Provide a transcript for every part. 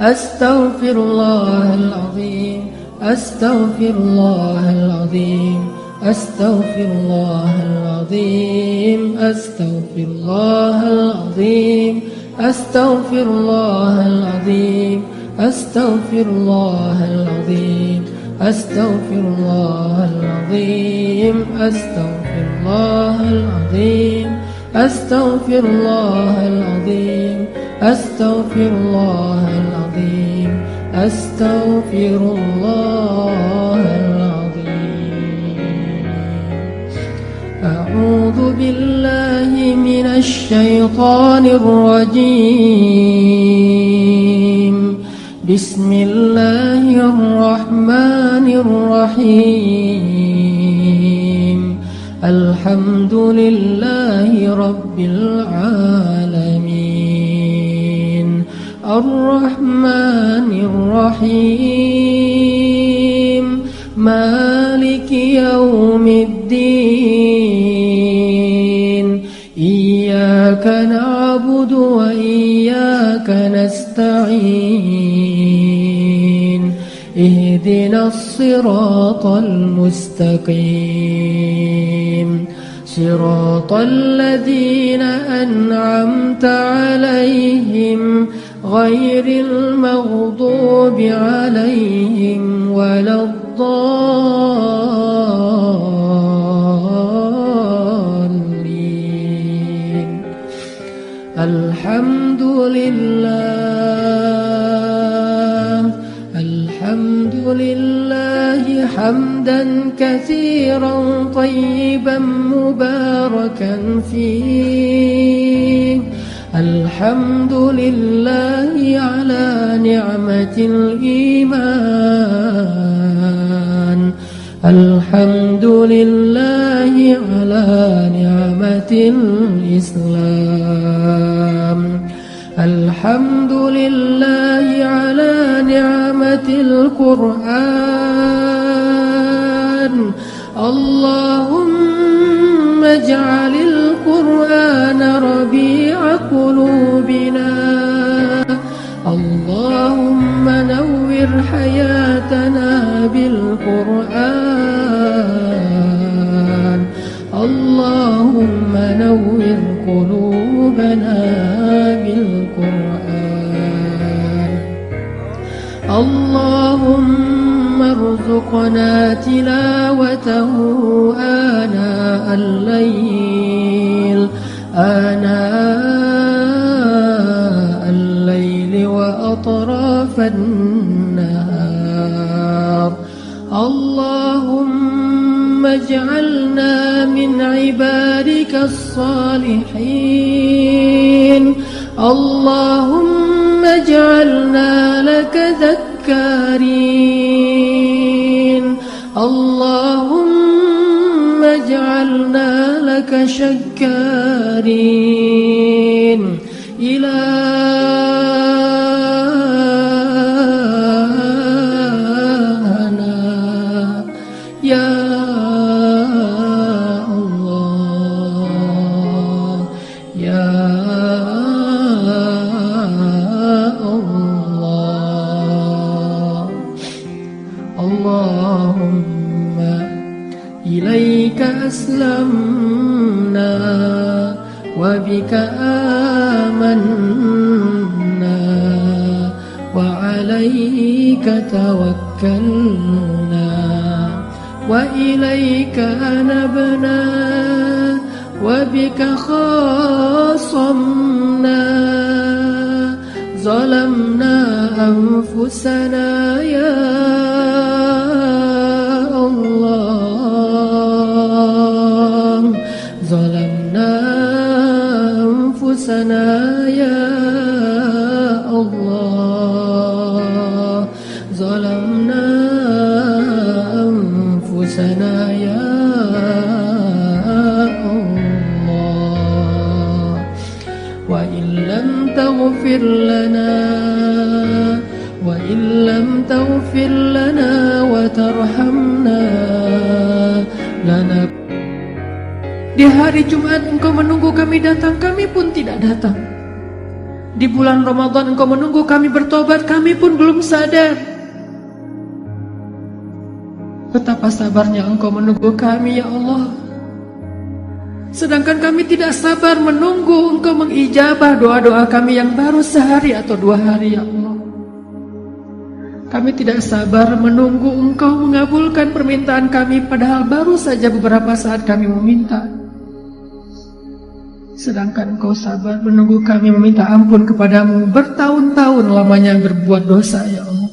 أستغفر الله العظيم أستغفر الله العظيم أستغفر الله العظيم أستغفر الله العظيم أستغفر الله العظيم أستغفر الله العظيم أستغفر الله العظيم أستغفر الله العظيم أستغفر الله العظيم أستغفر الله العظيم أستغفر الله العظيم أعوذ بالله من الشيطان الرجيم بسم الله الرحمن الرحيم الحمد لله رب العالمين الرحمن الرحيم مالك يوم الدين إياك نعبد وإياك نستعين اهدنا الصراط المستقيم صراط الذين أنعمت عليهم غير المغضوب عليهم ولا الضالين الحمد لله حمدا كثيرا طيبا مباركا فيه الحمد لله على نعمة الإيمان الحمد لله على نعمة الإسلام الحمد لله على نعمة القرآن اللهم اجعل القرآن ربيع قلوبنا اللهم نور حياتنا بالقرآن اللهم نور قلوبنا بالقرآن اللهم ارزقنا تلاوته آناء الليل وأطراف النهار اللهم اجعلنا من عبادك الصالحين اللهم اجعلنا لك ذكارين اللهم اجعلنا لك شكارين إلهنا يا الله يا الله اللهم إليك أسلمنا وبك آمنا وعليك توكلنا وإليك أنبنا وبك خاصمنا ظلمنا أنفسنا يا الله ظلمنا أنفسنا يا الله ظلمنا أنفسنا يا الله وإن لم تغفر لنا وترحمنا Di hari Jumat engkau menunggu kami datang, kami pun tidak datang. Di bulan Ramadan Engkau menunggu kami bertobat, kami pun belum sadar. Betapa sabarnya Engkau menunggu kami, ya Allah. Sedangkan kami tidak sabar menunggu Engkau mengijabah doa-doa kami yang baru sehari atau 2 hari, ya Allah. Kami tidak sabar menunggu Engkau mengabulkan permintaan kami, padahal baru saja beberapa saat kami meminta. Sedangkan Engkau sabar menunggu kami meminta ampun kepadamu bertahun-tahun lamanya berbuat dosa, ya Allah.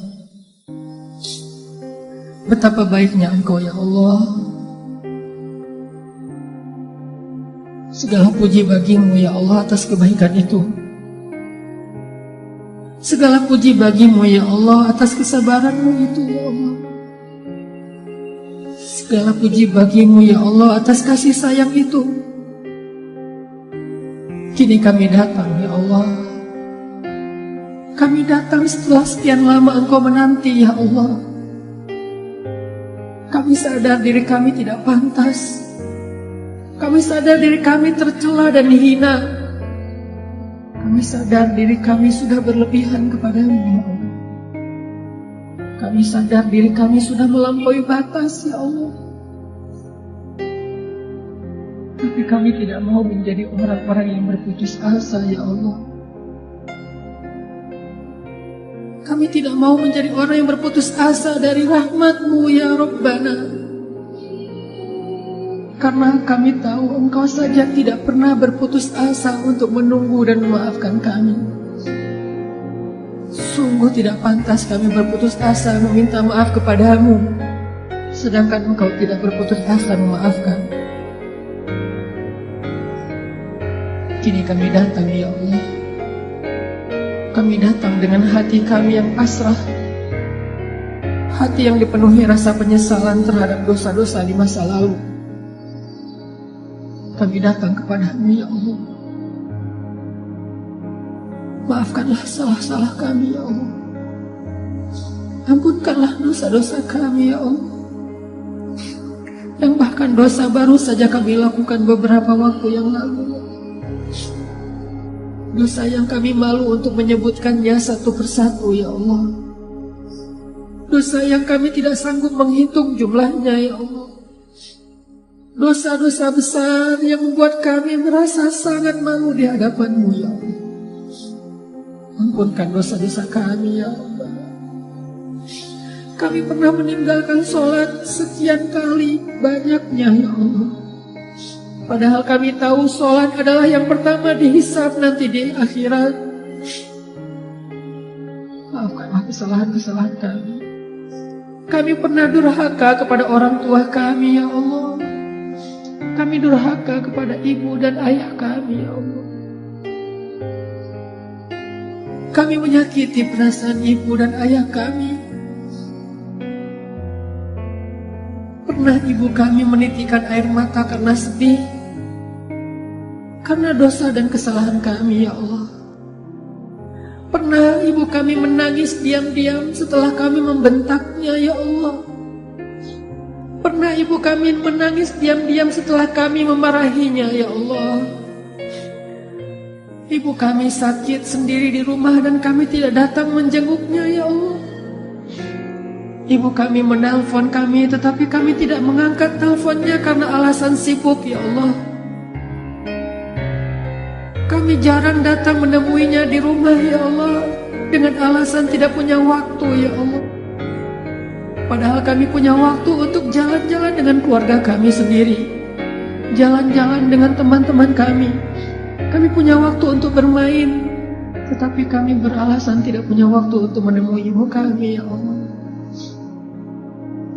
Betapa baiknya Engkau, ya Allah. Segala puji bagimu, ya Allah, atas kebaikan itu. Segala puji bagimu, ya Allah, atas kesabaranmu itu, ya Allah. Segala puji bagimu, ya Allah, atas kasih sayang itu. Kini kami datang, ya Allah. Kami datang setelah sekian lama Engkau menanti, ya Allah. Kami sadar diri kami tidak pantas. Kami sadar diri kami tercela dan hina. Kami sadar diri kami sudah berlebihan kepadamu, ya Allah. Kami sadar diri kami sudah melampaui batas, ya Allah. Tapi kami tidak mau menjadi orang-orang yang berputus asa, ya Allah. Kami tidak mau menjadi orang yang berputus asa dari rahmat-Mu, ya Rabbana. Karena kami tahu Engkau saja tidak pernah berputus asa untuk menunggu dan memaafkan kami. Sungguh tidak pantas kami berputus asa meminta maaf kepadamu, sedangkan Engkau tidak berputus asa memaafkan. Kini kami datang, ya Allah. Kami datang dengan hati kami yang pasrah, hati yang dipenuhi rasa penyesalan terhadap dosa-dosa di masa lalu. Kami datang kepadamu, ya Allah. Maafkanlah salah-salah kami, ya Allah. Ampunkanlah dosa-dosa kami, ya Allah. Yang bahkan dosa baru saja kami lakukan beberapa waktu yang lalu. Dosa yang kami malu untuk menyebutkannya satu persatu, ya Allah. Dosa yang kami tidak sanggup menghitung jumlahnya, ya Allah. Dosa-dosa besar yang membuat kami merasa sangat malu di hadapan-Mu, ya Allah. Ampunkan dosa-dosa kami, ya Allah. Kami pernah meninggalkan sholat sekian kali banyaknya, ya Allah. Padahal kami tahu sholat adalah yang pertama dihisab nanti di akhirat. Maafkanlah kesalahan-kesalahan kami. Kami pernah durhaka kepada orang tua kami, ya Allah. Kami durhaka kepada ibu dan ayah kami, ya Allah. Kami menyakiti perasaan ibu dan ayah kami. Pernah ibu kami menitikkan air mata karena sedih, karena dosa dan kesalahan kami, ya Allah. Pernah ibu kami menangis diam-diam setelah kami membentaknya, ya Allah. Pernah ibu kami menangis diam-diam setelah kami memarahinya, ya Allah. Ibu kami sakit sendiri di rumah dan kami tidak datang menjenguknya, ya Allah. Ibu kami menelpon kami, tetapi kami tidak mengangkat teleponnya karena alasan sibuk, ya Allah. Kami jarang datang menemuinya di rumah, ya Allah, dengan alasan tidak punya waktu, ya Allah. Padahal kami punya waktu untuk jalan-jalan dengan keluarga kami sendiri, jalan-jalan dengan teman-teman kami. Kami punya waktu untuk bermain, tetapi kami beralasan tidak punya waktu untuk menemui ibu kami, ya Allah.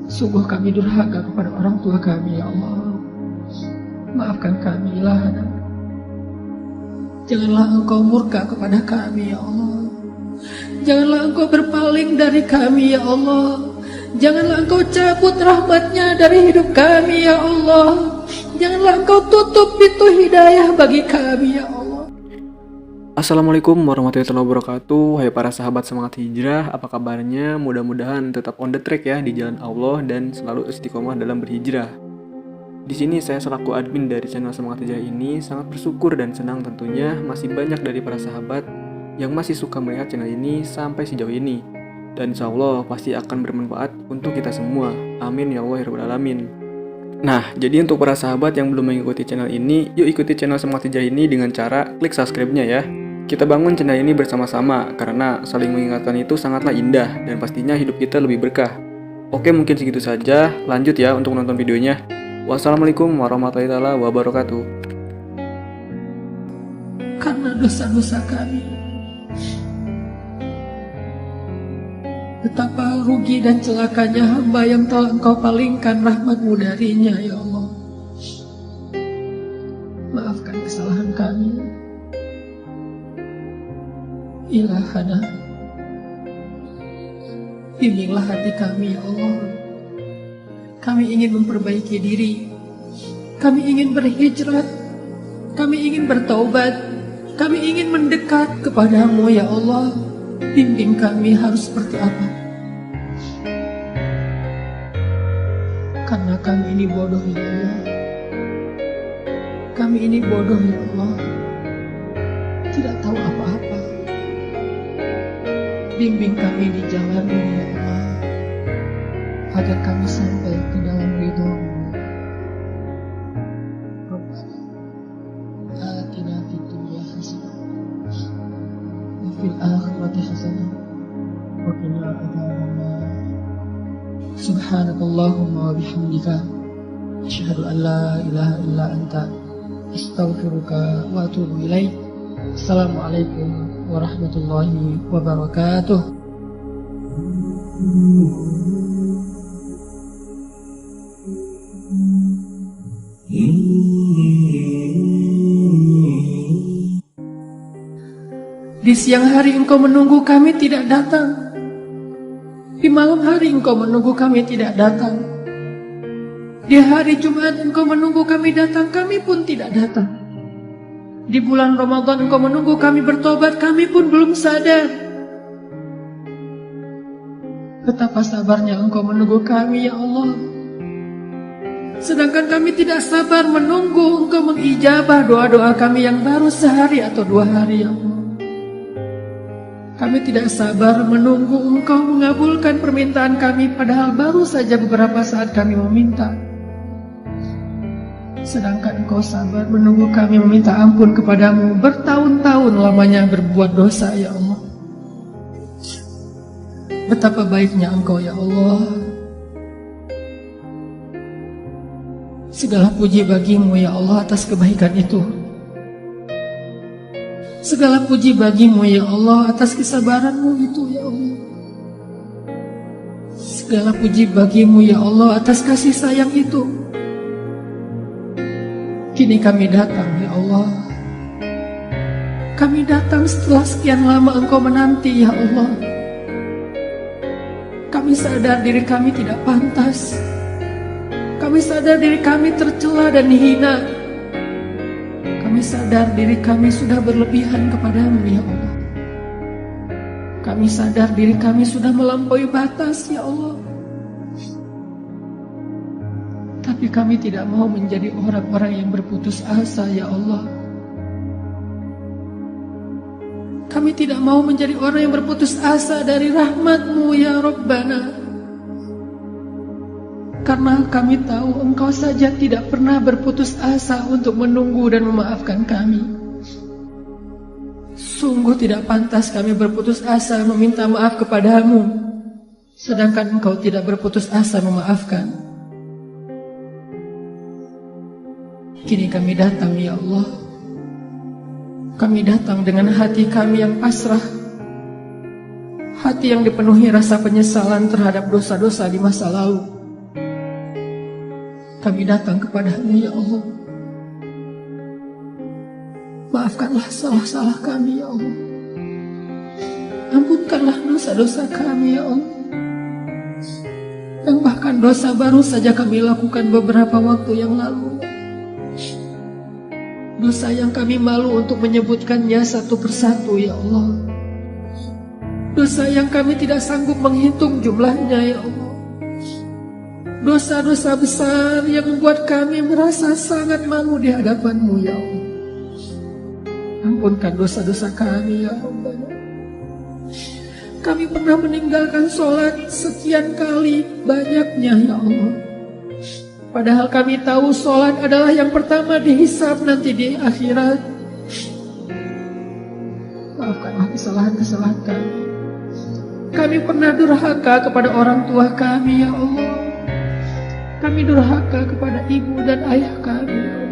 Sungguh kami durhaka kepada orang tua kami, ya Allah. Maafkan kami, Ilaha. Janganlah Engkau murka kepada kami, ya Allah. Janganlah Engkau berpaling dari kami, ya Allah. Janganlah Engkau cabut rahmat-Nya dari hidup kami, ya Allah. Janganlah Engkau tutup pintu hidayah bagi kami, ya Allah. Assalamualaikum warahmatullahi wabarakatuh. Hai para sahabat semangat hijrah, apa kabarnya? Mudah-mudahan tetap on the track ya di jalan Allah dan selalu istiqomah dalam berhijrah. Di sini saya selaku admin dari channel Semangat Hijrah ini sangat bersyukur dan senang tentunya masih banyak dari para sahabat yang masih suka melihat channel ini sampai sejauh ini. Dan insya Allah pasti akan bermanfaat untuk kita semua. Amin ya Allah ya Rabbal Alamin. Nah, jadi untuk para sahabat yang belum mengikuti channel ini, yuk ikuti channel Semangat Hijrah ini dengan cara klik subscribe-nya ya. Kita bangun channel ini bersama-sama, karena saling mengingatkan itu sangatlah indah, dan pastinya hidup kita lebih berkah. Oke, mungkin segitu saja. Lanjut ya untuk nonton videonya. Wassalamualaikum warahmatullahi wabarakatuh. Karena dosa-dosa kami, betapa rugi dan celakanya hamba yang telah Engkau palingkan rahmat-Mu darinya, ya Allah. Maafkan kesalahan kami, Ilahana. Bimbinglah hati kami, ya Allah. Kami ingin memperbaiki diri, kami ingin berhijrah, kami ingin bertaubat, kami ingin mendekat kepadamu, ya Allah. Bimbing kami harus seperti apa? Karena kami ini bodoh, ya Allah. Kami ini bodoh, ya Allah. Tidak tahu apa-apa. Bimbing kami di jalan-Mu, ya Allah, agar kami sampai ke dalam ridho-Mu. Rabbana atina fid dunya hasanah wa fil akhirati hasanah wa qina adzabannar. Subhanakallahumma wa bihamdika asyhadu an la ilaha illa anta astaghfiruka wa atubu ilaik. Assalamualaikum warahmatullahi wabarakatuh. Di siang hari Engkau menunggu kami tidak datang. Di malam hari Engkau menunggu kami tidak datang. Di hari Jumat Engkau menunggu kami datang, kami pun tidak datang. Di bulan Ramadan Engkau menunggu kami bertobat, kami pun belum sadar. Betapa sabarnya Engkau menunggu kami, ya Allah. Sedangkan kami tidak sabar menunggu Engkau mengijabah doa-doa kami yang baru sehari atau 2 hari, ya Allah. Kami tidak sabar menunggu Engkau mengabulkan permintaan kami, padahal baru saja beberapa saat kami meminta. Sedangkan Engkau sabar menunggu kami meminta ampun kepadamu bertahun-tahun lamanya berbuat dosa, ya Allah. Betapa baiknya Engkau, ya Allah. Segala puji bagimu, ya Allah, atas kebaikan itu. Segala puji bagimu, ya Allah, atas kesabaranmu itu, ya Allah. Segala puji bagimu, ya Allah, atas kasih sayang itu. Kini kami datang, ya Allah. Kami datang setelah sekian lama Engkau menanti, ya Allah. Kami sadar diri kami tidak pantas. Kami sadar diri kami tercela dan dihina. Kami sadar diri kami sudah berlebihan kepadamu, ya Allah. Kami sadar diri kami sudah melampaui batas, ya Allah. Tapi kami tidak mau menjadi orang-orang yang berputus asa, ya Allah. Kami tidak mau menjadi orang yang berputus asa dari rahmat-Mu, ya Rabbana. Karena kami tahu Engkau saja tidak pernah berputus asa untuk menunggu dan memaafkan kami. Sungguh tidak pantas kami berputus asa meminta maaf kepadamu, sedangkan Engkau tidak berputus asa memaafkan. Kini kami datang, ya Allah. Kami datang dengan hati kami yang pasrah, hati yang dipenuhi rasa penyesalan terhadap dosa-dosa di masa lalu. Kami datang kepadamu, ya Allah. Maafkanlah salah-salah kami, ya Allah. Ampunkanlah dosa-dosa kami, ya Allah. Yang bahkan dosa baru saja kami lakukan beberapa waktu yang lalu. Dosa yang kami malu untuk menyebutkannya satu persatu, ya Allah. Dosa yang kami tidak sanggup menghitung jumlahnya, ya Allah. Dosa-dosa besar yang membuat kami merasa sangat malu di hadapan-Mu, ya Allah. ampunkan dosa-dosa kami ya Allah. Kami pernah meninggalkan sholat sekian kali banyaknya ya Allah. Padahal kami tahu sholat adalah yang pertama dihisab nanti di akhirat. Maafkanlah kesalahan-kesalahan kami. Kami pernah durhaka kepada orang tua kami ya Allah. Kami durhaka kepada ibu dan ayah kami ya Allah.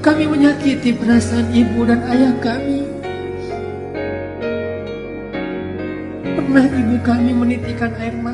Kami menyakiti perasaan ibu dan ayah kami. Pernah ibu kami menitikan air mata